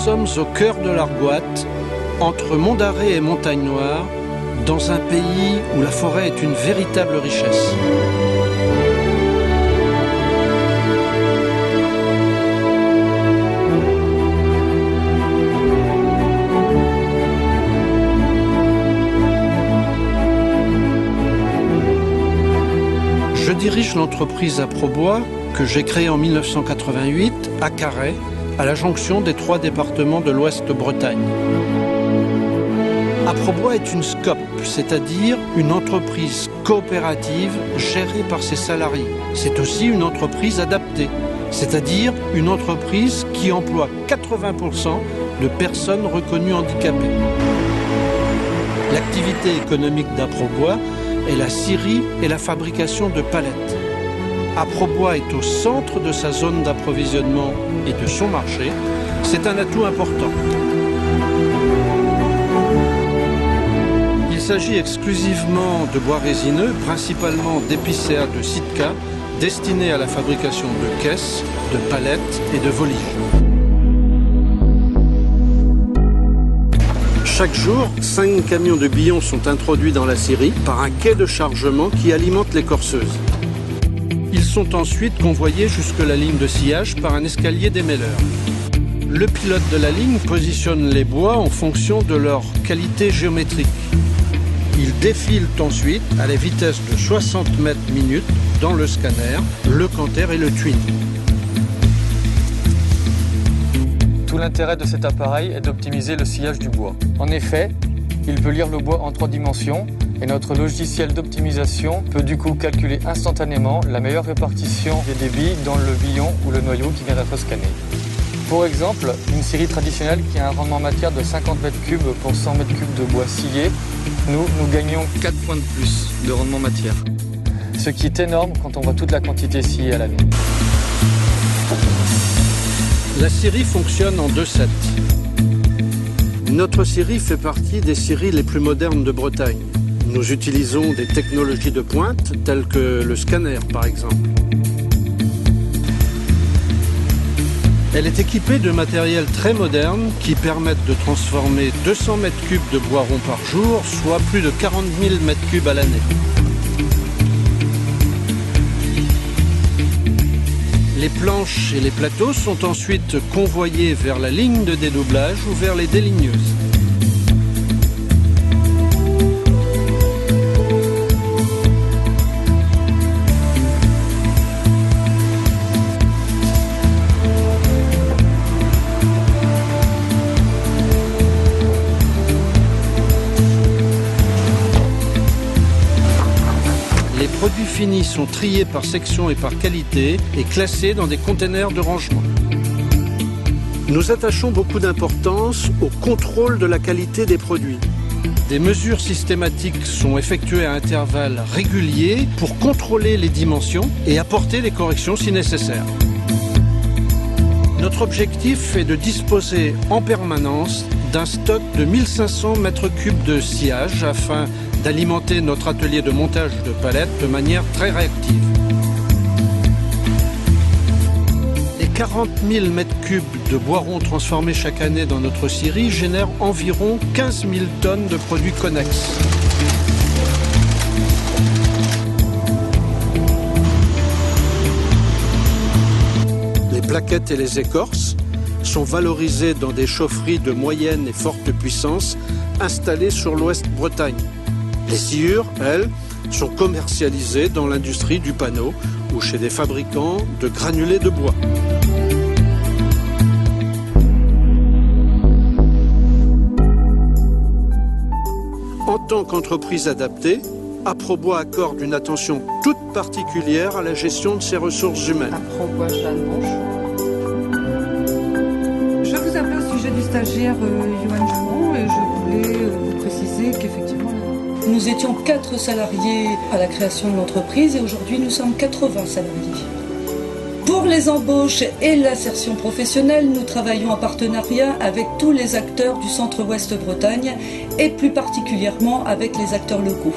sommes au cœur de l'Argoat, entre Mont d'Arrée et Montagne Noire, dans un pays où la forêt est une véritable richesse. Je dirige l'entreprise Aprobois que j'ai créée en 1988 à Carhaix, à la jonction des 3 départements de l'Ouest Bretagne. Aprobois est une SCOP, c'est-à-dire une entreprise coopérative gérée par ses salariés. C'est aussi une entreprise adaptée, c'est-à-dire une entreprise qui emploie 80% de personnes reconnues handicapées. L'activité économique d'Aprobois est la scierie et la fabrication de palettes. Aprobois est au centre de sa zone d'approvisionnement et de son marché. C'est un atout important. Il s'agit exclusivement de bois résineux, principalement d'épicéa de Sitka, destinés à la fabrication de caisses, de palettes et de voliges. Chaque jour, 5 camions de billons sont introduits dans la scierie par un quai de chargement qui alimente les corseuses. Ils sont ensuite convoyés jusque la ligne de sciage par un escalier démêleur. Le pilote de la ligne positionne les bois en fonction de leur qualité géométrique. Ils défilent ensuite à la vitesse de 60 mètres minute dans le scanner, le canter et le twin. Tout l'intérêt de cet appareil est d'optimiser le sciage du bois. En effet, il peut lire le bois en 3 dimensions et notre logiciel d'optimisation peut du coup calculer instantanément la meilleure répartition des débits dans le billon ou le noyau qui vient d'être scanné. Pour exemple, une scierie traditionnelle qui a un rendement matière de 50 m3 pour 100 m3 de bois scié, nous gagnons 4 points de plus de rendement matière. Ce qui est énorme quand on voit toute la quantité sciée à l'année. La scierie fonctionne en 2 sets. Notre scierie fait partie des scieries les plus modernes de Bretagne. Nous utilisons des technologies de pointe telles que le scanner par exemple. Elle est équipée de matériel très moderne qui permettent de transformer 200 m3 de bois rond par jour, soit plus de 40 000 m3 à l'année. Les planches et les plateaux sont ensuite convoyés vers la ligne de dédoublage ou vers les déligneuses. Les produits finis sont triés par section et par qualité et classés dans des containers de rangement. Nous attachons beaucoup d'importance au contrôle de la qualité des produits. Des mesures systématiques sont effectuées à intervalles réguliers pour contrôler les dimensions et apporter les corrections si nécessaire. Notre objectif est de disposer en permanence d'un stock de 1500 m3 de sciage afin d'alimenter notre atelier de montage de palettes de manière très réactive. Les 40 000 m3 de bois rond transformés chaque année dans notre scierie génèrent environ 15 000 tonnes de produits connexes. Les plaquettes et les écorces sont valorisées dans des chaufferies de moyenne et forte puissance installées sur l'Ouest Bretagne. Les sciures, elles, sont commercialisées dans l'industrie du panneau ou chez des fabricants de granulés de bois. En tant qu'entreprise adaptée, Aprobois accorde une attention toute particulière à la gestion de ses ressources humaines. Aprobois Jeanne Manche. Je vous appelle au sujet du stagiaire Johan Dumont et je voulais vous préciser qu'effectivement... Nous étions 4 salariés à la création de l'entreprise et aujourd'hui nous sommes 80 salariés. Pour les embauches et l'insertion professionnelle, nous travaillons en partenariat avec tous les acteurs du Centre-Ouest Bretagne et plus particulièrement avec les acteurs locaux.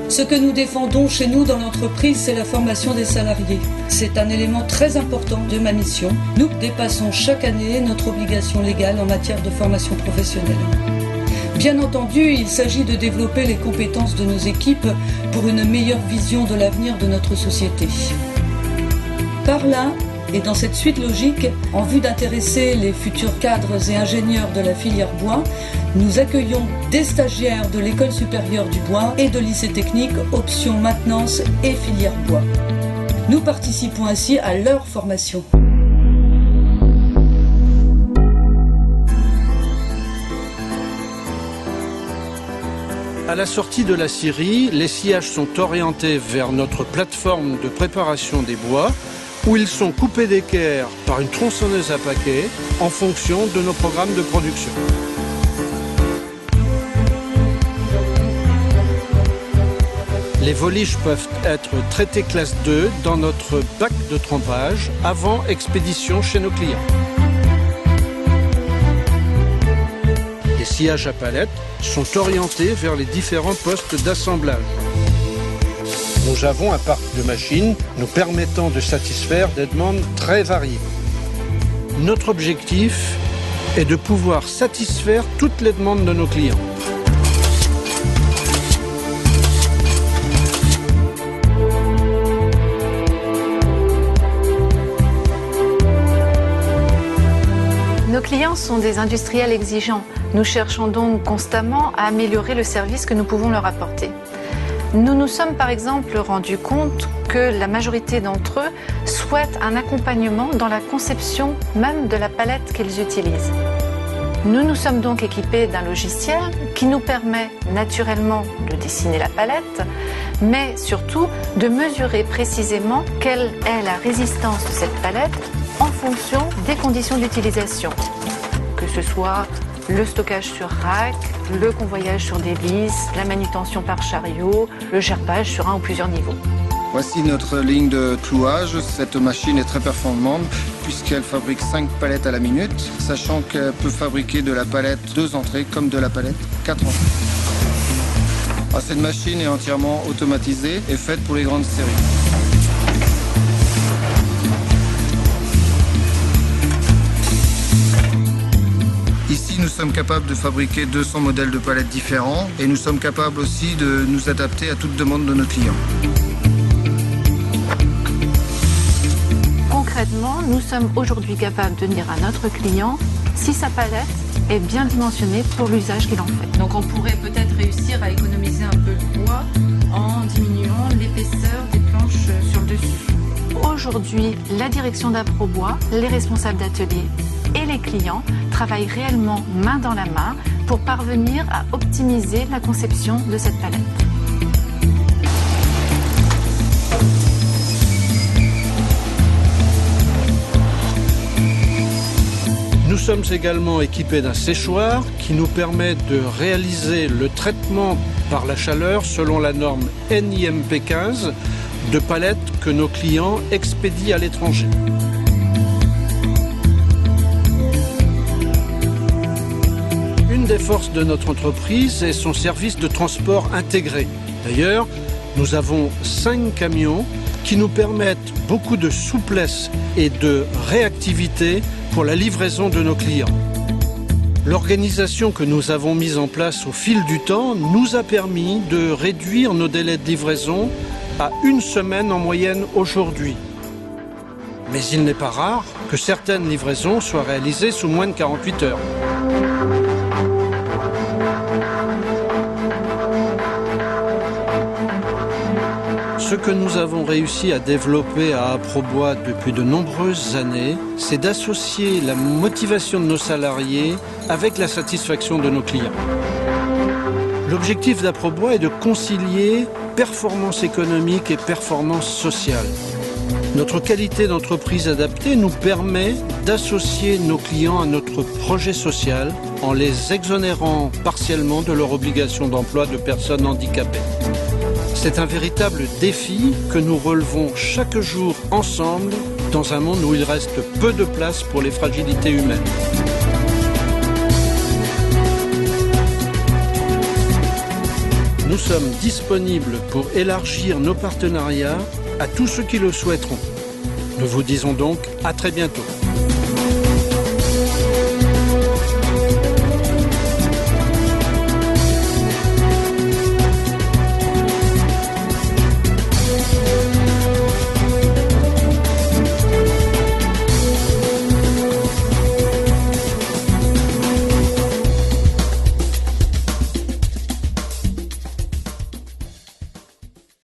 Ce que nous défendons chez nous dans l'entreprise, c'est la formation des salariés. C'est un élément très important de ma mission. Nous dépassons chaque année notre obligation légale en matière de formation professionnelle. Bien entendu, il s'agit de développer les compétences de nos équipes pour une meilleure vision de l'avenir de notre société. Par là, et dans cette suite logique, en vue d'intéresser les futurs cadres et ingénieurs de la filière bois, nous accueillons des stagiaires de l'École supérieure du bois et de lycée technique option maintenance et filière bois. Nous participons ainsi à leur formation. À la sortie de la scierie, les sciages sont orientés vers notre plateforme de préparation des bois, où ils sont coupés d'équerre par une tronçonneuse à paquets en fonction de nos programmes de production. Les voliges peuvent être traités classe 2 dans notre bac de trempage avant expédition chez nos clients. Les sciages à palettes sont orientés vers les différents postes d'assemblage. Nous avons un parc de machines nous permettant de satisfaire des demandes très variées. Notre objectif est de pouvoir satisfaire toutes les demandes de nos clients. Nos clients sont des industriels exigeants. Nous cherchons donc constamment à améliorer le service que nous pouvons leur apporter. Nous nous sommes par exemple rendus compte que la majorité d'entre eux souhaitent un accompagnement dans la conception même de la palette qu'ils utilisent. Nous nous sommes donc équipés d'un logiciel qui nous permet naturellement de dessiner la palette, mais surtout de mesurer précisément quelle est la résistance de cette palette en fonction des conditions d'utilisation, que ce soit le stockage sur rack, le convoyage sur des vis, la manutention par chariot, le gerbage sur un ou plusieurs niveaux. Voici notre ligne de clouage. Cette machine est très performante puisqu'elle fabrique 5 palettes à la minute, sachant qu'elle peut fabriquer de la palette 2 entrées comme de la palette 4 entrées. Cette machine est entièrement automatisée et faite pour les grandes séries. Ici, nous sommes capables de fabriquer 200 modèles de palettes différents et nous sommes capables aussi de nous adapter à toute demande de nos clients. Concrètement, nous sommes aujourd'hui capables de dire à notre client si sa palette est bien dimensionnée pour l'usage qu'il en fait. Donc on pourrait peut-être réussir à économiser un peu le poids en diminuant l'épaisseur des planches sur le dessus. Aujourd'hui, la direction d'Aprobois, les responsables d'atelier et les clients travaillent réellement main dans la main pour parvenir à optimiser la conception de cette palette. Nous sommes également équipés d'un séchoir qui nous permet de réaliser le traitement par la chaleur selon la norme NIMP 15 de palettes que nos clients expédient à l'étranger. Une des forces de notre entreprise est son service de transport intégré. D'ailleurs, nous avons 5 camions qui nous permettent beaucoup de souplesse et de réactivité pour la livraison de nos clients. L'organisation que nous avons mise en place au fil du temps nous a permis de réduire nos délais de livraison à 1 semaine en moyenne aujourd'hui. Mais il n'est pas rare que certaines livraisons soient réalisées sous moins de 48 heures. Ce que nous avons réussi à développer à Aprobois depuis de nombreuses années, c'est d'associer la motivation de nos salariés avec la satisfaction de nos clients. L'objectif d'Aprobois est de concilier performance économique et performance sociale. Notre qualité d'entreprise adaptée nous permet d'associer nos clients à notre projet social en les exonérant partiellement de leur obligation d'emploi de personnes handicapées. C'est un véritable défi que nous relevons chaque jour ensemble dans un monde où il reste peu de place pour les fragilités humaines. Nous sommes disponibles pour élargir nos partenariats à tous ceux qui le souhaiteront. Nous vous disons donc à très bientôt.